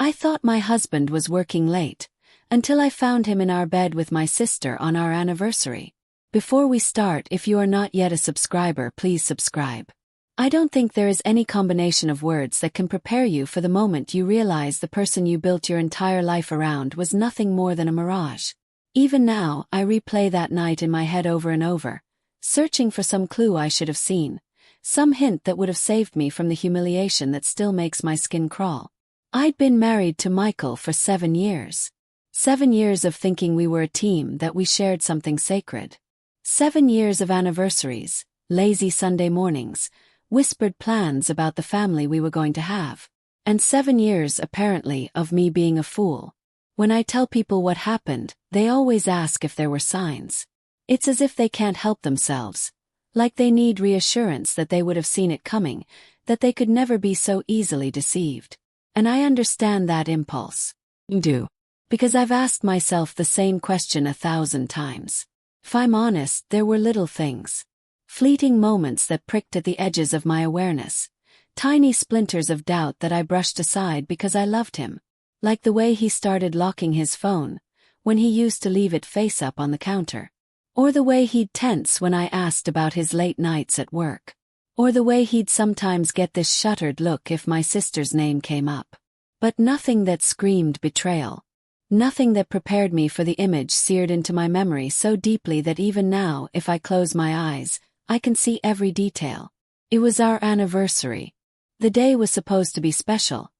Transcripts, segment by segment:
I thought my husband was working late, until I found him in our bed with my sister on our anniversary. Before we start, if you are not yet a subscriber, please subscribe. I don't think there is any combination of words that can prepare you for the moment you realize the person you built your entire life around was nothing more than a mirage. Even now, I replay that night in my head over and over, searching for some clue I should have seen, some hint that would have saved me from the humiliation that still makes my skin crawl. I'd been married to Michael for 7 years. 7 years of thinking we were a team, that we shared something sacred. 7 years of anniversaries, lazy Sunday mornings, whispered plans about the family we were going to have. And 7 years, apparently, of me being a fool. When I tell people what happened, they always ask if there were signs. It's as if they can't help themselves. Like they need reassurance that they would have seen it coming, that they could never be so easily deceived. And I understand that impulse. Do. Because I've asked myself the same question 1,000 times. If I'm honest, there were little things. Fleeting moments that pricked at the edges of my awareness. Tiny splinters of doubt that I brushed aside because I loved him. Like the way he started locking his phone, when he used to leave it face up on the counter. Or the way he'd tense when I asked about his late nights at work. Or the way he'd sometimes get this shuttered look if my sister's name came up. But nothing that screamed betrayal. Nothing that prepared me for the image seared into my memory so deeply that even now, if I close my eyes, I can see every detail. It was our anniversary. The day was supposed to be special.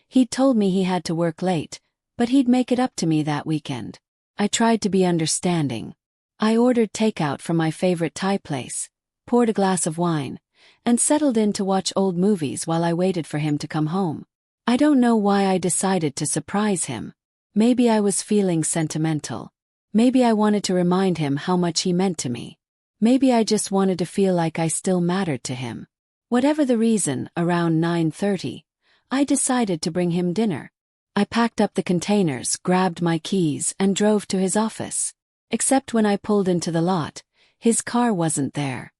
He'd told me he had to work late, but he'd make it up to me that weekend. I tried to be understanding. I ordered takeout from my favorite Thai place, poured a glass of wine, and settled in to watch old movies while I waited for him to come home. I don't know why I decided to surprise him. Maybe I was feeling sentimental. Maybe I wanted to remind him how much he meant to me. Maybe I just wanted to feel like I still mattered to him. Whatever the reason, around 9:30, I decided to bring him dinner. I packed up the containers, grabbed my keys, and drove to his office. Except when I pulled into the lot, his car wasn't there.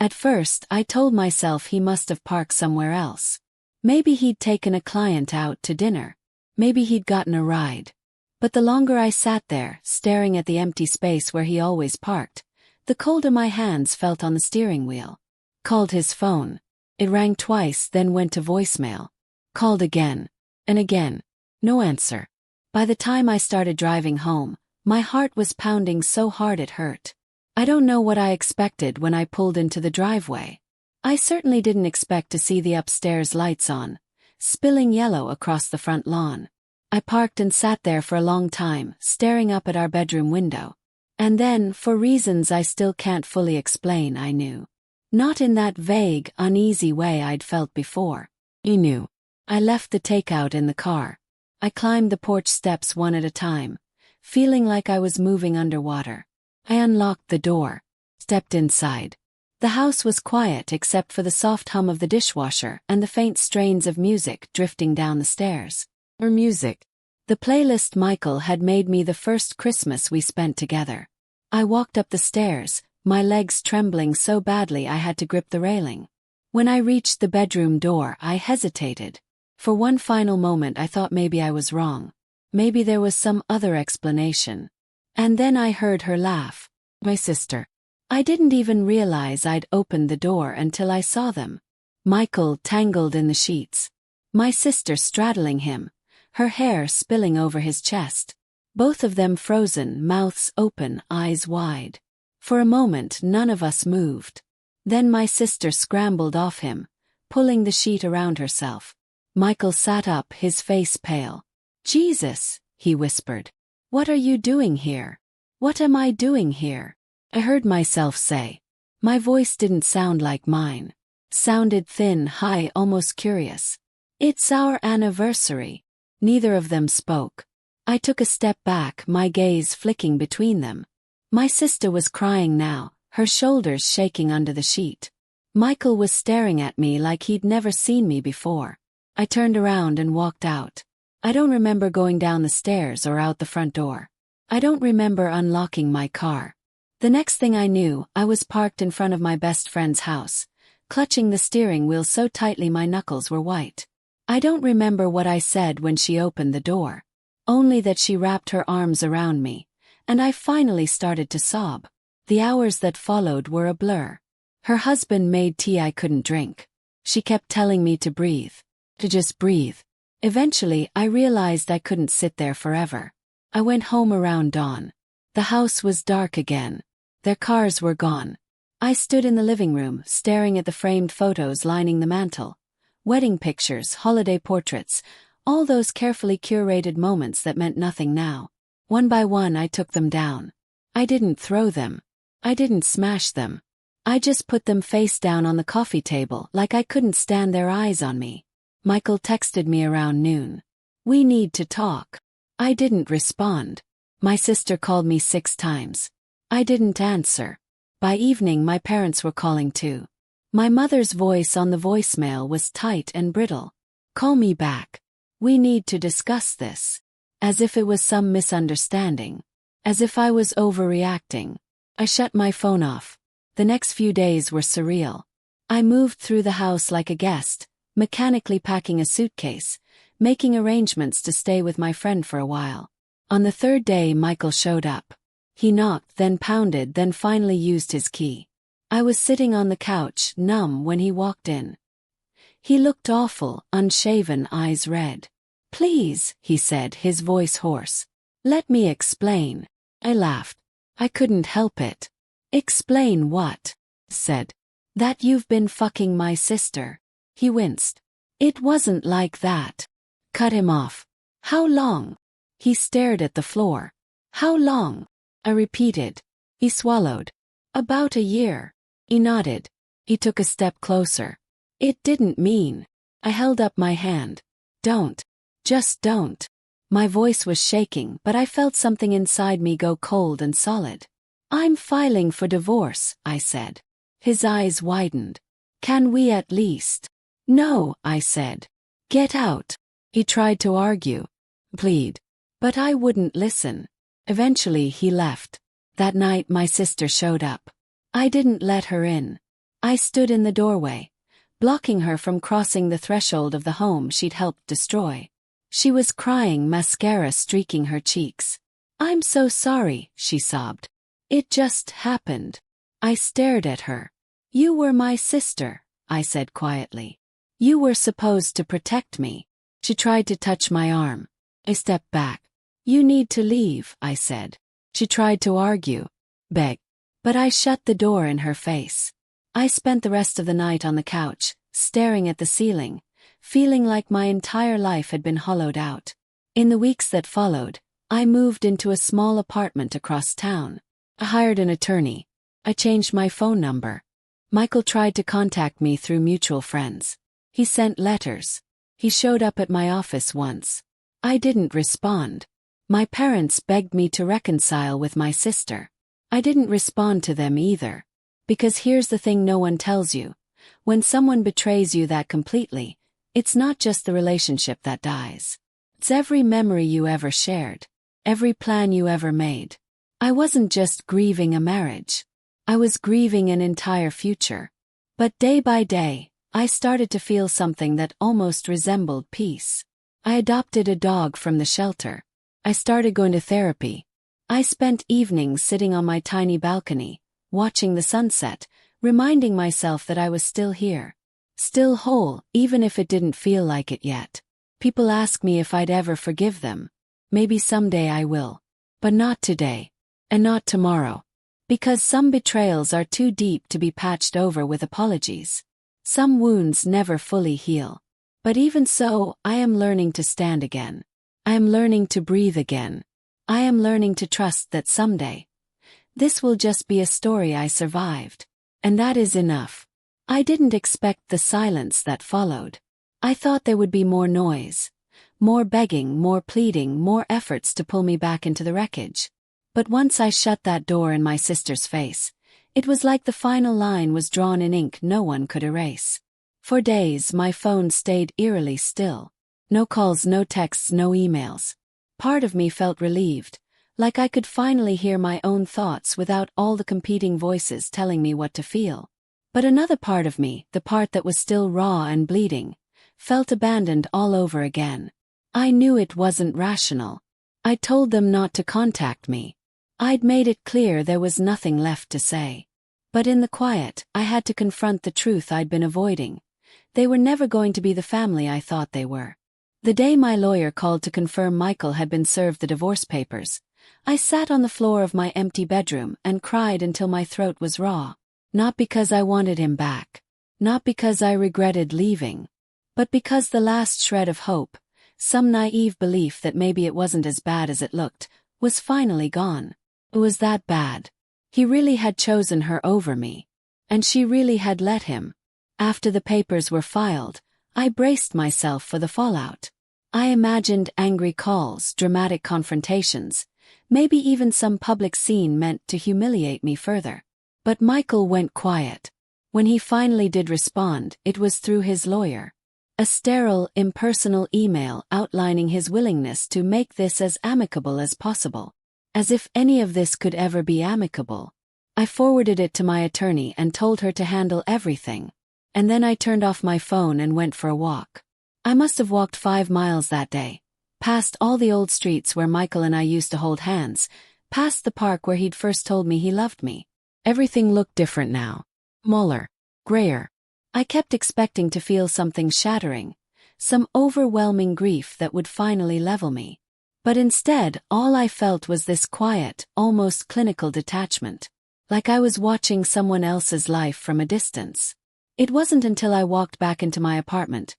At first, I told myself he must have parked somewhere else. Maybe he'd taken a client out to dinner. Maybe he'd gotten a ride. But the longer I sat there, staring at the empty space where he always parked, the colder my hands felt on the steering wheel. Called his phone. It rang twice, then went to voicemail. Called again. And again. No answer. By the time I started driving home, my heart was pounding so hard it hurt. I don't know what I expected when I pulled into the driveway. I certainly didn't expect to see the upstairs lights on, spilling yellow across the front lawn. I parked and sat there for a long time, staring up at our bedroom window. And then, for reasons I still can't fully explain, I knew. Not in that vague, uneasy way I'd felt before. He knew. I left the takeout in the car. I climbed the porch steps one at a time, feeling like I was moving underwater. I unlocked the door, stepped inside. The house was quiet except for the soft hum of the dishwasher and the faint strains of music drifting down the stairs. Music. The playlist Michael had made me the first Christmas we spent together. I walked up the stairs, my legs trembling so badly I had to grip the railing. When I reached the bedroom door, I hesitated. For one final moment I thought maybe I was wrong. Maybe there was some other explanation. And then I heard her laugh. My sister. I didn't even realize I'd opened the door until I saw them. Michael tangled in the sheets. My sister straddling him, her hair spilling over his chest. Both of them frozen, mouths open, eyes wide. For a moment none of us moved. Then my sister scrambled off him, pulling the sheet around herself. Michael sat up, his face pale. "Jesus," he whispered. "What are you doing here? What am I doing here?" I heard myself say. My voice didn't sound like mine. Sounded thin, high, almost curious. "It's our anniversary." Neither of them spoke. I took a step back, my gaze flicking between them. My sister was crying now, her shoulders shaking under the sheet. Michael was staring at me like he'd never seen me before. I turned around and walked out. I don't remember going down the stairs or out the front door. I don't remember unlocking my car. The next thing I knew, I was parked in front of my best friend's house, clutching the steering wheel so tightly my knuckles were white. I don't remember what I said when she opened the door, only that she wrapped her arms around me, and I finally started to sob. The hours that followed were a blur. Her husband made tea I couldn't drink. She kept telling me to breathe, to just breathe. Eventually, I realized I couldn't sit there forever. I went home around dawn. The house was dark again. Their cars were gone. I stood in the living room, staring at the framed photos lining the mantel. Wedding pictures, holiday portraits, all those carefully curated moments that meant nothing now. One by one I took them down. I didn't throw them. I didn't smash them. I just put them face down on the coffee table like I couldn't stand their eyes on me. Michael texted me around noon. "We need to talk." I didn't respond. My sister called me 6 times. I didn't answer. By evening my parents were calling too. My mother's voice on the voicemail was tight and brittle. "Call me back. We need to discuss this." As if it was some misunderstanding. As if I was overreacting. I shut my phone off. The next few days were surreal. I moved through the house like a guest, mechanically packing a suitcase, making arrangements to stay with my friend for a while. On the 3rd day Michael showed up. He knocked, then pounded, then finally used his key. I was sitting on the couch, numb, when he walked in. He looked awful, unshaven, eyes red. "Please," he said, his voice hoarse. "Let me explain." I laughed. I couldn't help it. "Explain what?" said. "That you've been fucking my sister." He winced. "It wasn't like that." Cut him off. "How long?" He stared at the floor. "How long?" I repeated. He swallowed. "About a year." He nodded. He took a step closer. "It didn't mean." I held up my hand. "Don't. Just don't." My voice was shaking, but I felt something inside me go cold and solid. "I'm filing for divorce," I said. His eyes widened. "Can we at least?" "No," I said. "Get out." He tried to argue. Plead. But I wouldn't listen. Eventually he left. That night my sister showed up. I didn't let her in. I stood in the doorway, blocking her from crossing the threshold of the home she'd helped destroy. She was crying, mascara streaking her cheeks. "I'm so sorry," she sobbed. "It just happened." I stared at her. "You were my sister," I said quietly. "You were supposed to protect me." She tried to touch my arm. I stepped back. "You need to leave," I said. She tried to argue, beg. But I shut the door in her face. I spent the rest of the night on the couch, staring at the ceiling, feeling like my entire life had been hollowed out. In the weeks that followed, I moved into a small apartment across town. I hired an attorney. I changed my phone number. Michael tried to contact me through mutual friends. He sent letters. He showed up at my office once. I didn't respond. My parents begged me to reconcile with my sister. I didn't respond to them either. Because here's the thing no one tells you. When someone betrays you that completely, it's not just the relationship that dies. It's every memory you ever shared. Every plan you ever made. I wasn't just grieving a marriage. I was grieving an entire future. But day by day, I started to feel something that almost resembled peace. I adopted a dog from the shelter. I started going to therapy. I spent evenings sitting on my tiny balcony, watching the sunset, reminding myself that I was still here. Still whole, even if it didn't feel like it yet. People ask me if I'd ever forgive them. Maybe someday I will. But not today. And not tomorrow. Because some betrayals are too deep to be patched over with apologies. Some wounds never fully heal. But even so, I am learning to stand again. I am learning to breathe again. I am learning to trust that someday, this will just be a story I survived. And that is enough. I didn't expect the silence that followed. I thought there would be more noise. More begging, more pleading, more efforts to pull me back into the wreckage. But once I shut that door in my sister's face, it was like the final line was drawn in ink no one could erase. For days my phone stayed eerily still. No calls, no texts, no emails. Part of me felt relieved, like I could finally hear my own thoughts without all the competing voices telling me what to feel. But another part of me, the part that was still raw and bleeding, Felt abandoned all over again. I knew it wasn't rational. I told them not to contact me. I'd made it clear there was nothing left to say. But in the quiet, I had to confront the truth I'd been avoiding. They were never going to be the family I thought they were. The day my lawyer called to confirm Michael had been served the divorce papers, I sat on the floor of my empty bedroom and cried until my throat was raw. Not because I wanted him back. Not because I regretted leaving. But because the last shred of hope, some naive belief that maybe it wasn't as bad as it looked, was finally gone. It was that bad. He really had chosen her over me. And she really had let him. After the papers were filed, I braced myself for the fallout. I imagined angry calls, dramatic confrontations, maybe even some public scene meant to humiliate me further. But Michael went quiet. When he finally did respond, it was through his lawyer. A sterile, impersonal email outlining his willingness to make this as amicable as possible. As if any of this could ever be amicable. I forwarded it to my attorney and told her to handle everything. And then I turned off my phone and went for a walk. I must have walked 5 miles that day. Past all the old streets where Michael and I used to hold hands, past the park where he'd first told me he loved me. Everything looked different now. Smaller. Grayer. I kept expecting to feel something shattering. Some overwhelming grief that would finally level me. But instead, all I felt was this quiet, almost clinical detachment. Like I was watching someone else's life from a distance. It wasn't until I walked back into my apartment,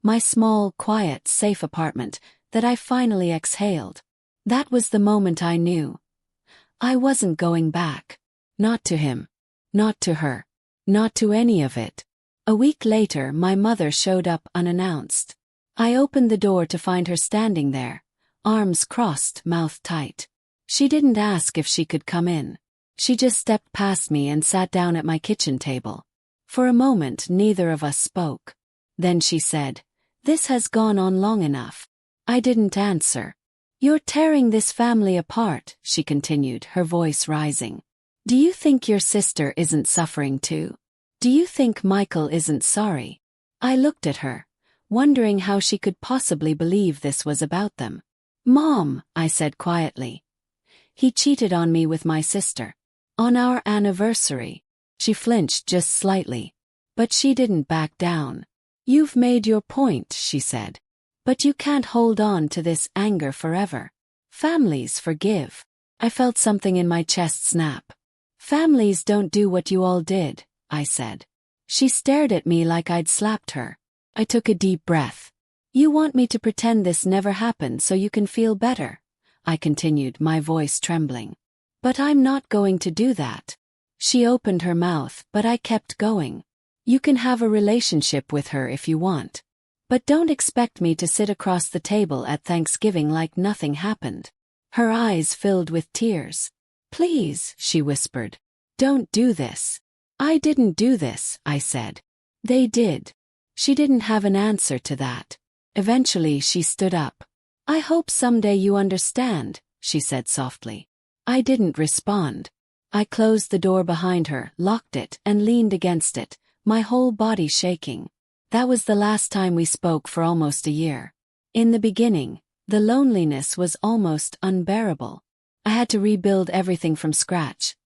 my small, quiet, safe apartment, that I finally exhaled. That was the moment I knew. I wasn't going back. Not to him. Not to her. Not to any of it. A week later, my mother showed up unannounced. I opened the door to find her standing there. Arms crossed, mouth tight. She didn't ask if she could come in. She just stepped past me and sat down at my kitchen table. For a moment, neither of us spoke. Then she said, "This has gone on long enough." I didn't answer. "You're tearing this family apart," she continued, her voice rising. "Do you think your sister isn't suffering too? Do you think Michael isn't sorry?" I looked at her, wondering how she could possibly believe this was about them. "Mom," I said quietly. "He cheated on me with my sister. On our anniversary." She flinched just slightly. But she didn't back down. "You've made your point," she said. "But you can't hold on to this anger forever. Families forgive." I felt something in my chest snap. "Families don't do what you all did," I said. She stared at me like I'd slapped her. I took a deep breath. "You want me to pretend this never happened so you can feel better," I continued, my voice trembling. "But I'm not going to do that." She opened her mouth, but I kept going. "You can have a relationship with her if you want. But don't expect me to sit across the table at Thanksgiving like nothing happened." Her eyes filled with tears. "Please," she whispered. "Don't do this." "I didn't do this," I said. "They did." She didn't have an answer to that. Eventually she stood up. "I hope someday you understand," she said softly. I didn't respond. I closed the door behind her, locked it, and leaned against it, my whole body shaking. That was the last time we spoke for almost a year. In the beginning, the loneliness was almost unbearable. I had to rebuild everything from scratch.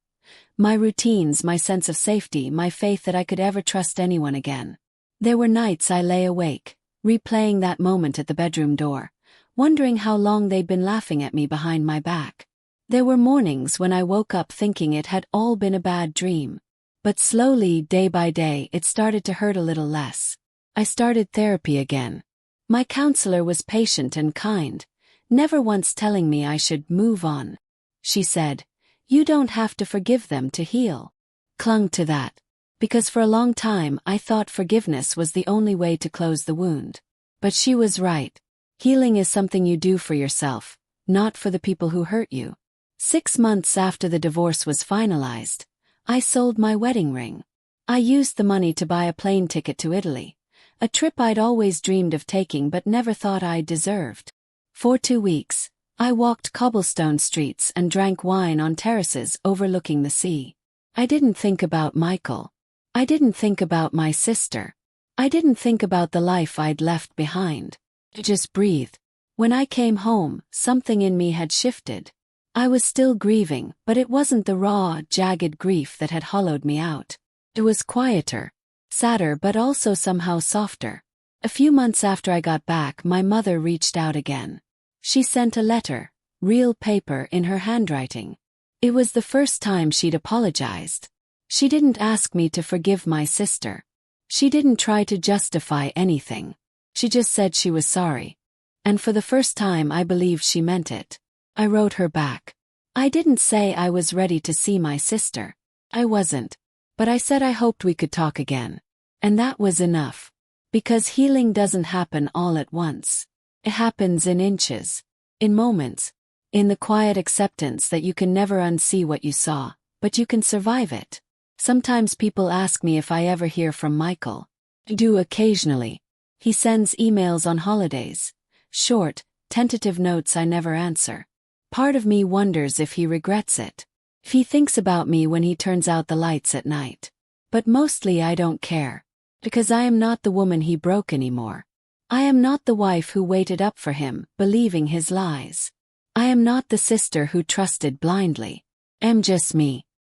My routines, my sense of safety, my faith that I could ever trust anyone again. There were nights I lay awake, replaying that moment at the bedroom door, wondering how long they'd been laughing at me behind my back. There were mornings when I woke up thinking it had all been a bad dream. But slowly, day by day, it started to hurt a little less. I started therapy again. My counselor was patient and kind, never once telling me I should move on. She said, "You don't have to forgive them to heal." Clung to that. Because for a long time I thought forgiveness was the only way to close the wound. But she was right. Healing is something you do for yourself, not for the people who hurt you. 6 months after the divorce was finalized, I sold my wedding ring. I used the money to buy a plane ticket to Italy, a trip I'd always dreamed of taking but never thought I deserved. For 2 weeks, I walked cobblestone streets and drank wine on terraces overlooking the sea. I didn't think about Michael. I didn't think about my sister. I didn't think about the life I'd left behind. I just breathed. When I came home, something in me had shifted. I was still grieving, but it wasn't the raw, jagged grief that had hollowed me out. It was quieter, sadder, but also somehow softer. A few months after I got back, my mother reached out again. She sent a letter, real paper in her handwriting. It was the first time she'd apologized. She didn't ask me to forgive my sister. She didn't try to justify anything. She just said she was sorry. And for the first time I believed she meant it. I wrote her back. I didn't say I was ready to see my sister. I wasn't. But I said I hoped we could talk again. And that was enough. Because healing doesn't happen all at once. It happens in inches. In moments. In the quiet acceptance that you can never unsee what you saw, but you can survive it. Sometimes people ask me if I ever hear from Michael. I do occasionally. He sends emails on holidays. Short, tentative notes I never answer. Part of me wonders if he regrets it. If he thinks about me when he turns out the lights at night. But mostly I don't care. Because I am not the woman he broke anymore. I am not the wife who waited up for him, believing his lies. I am not the sister who trusted blindly. I'm just me.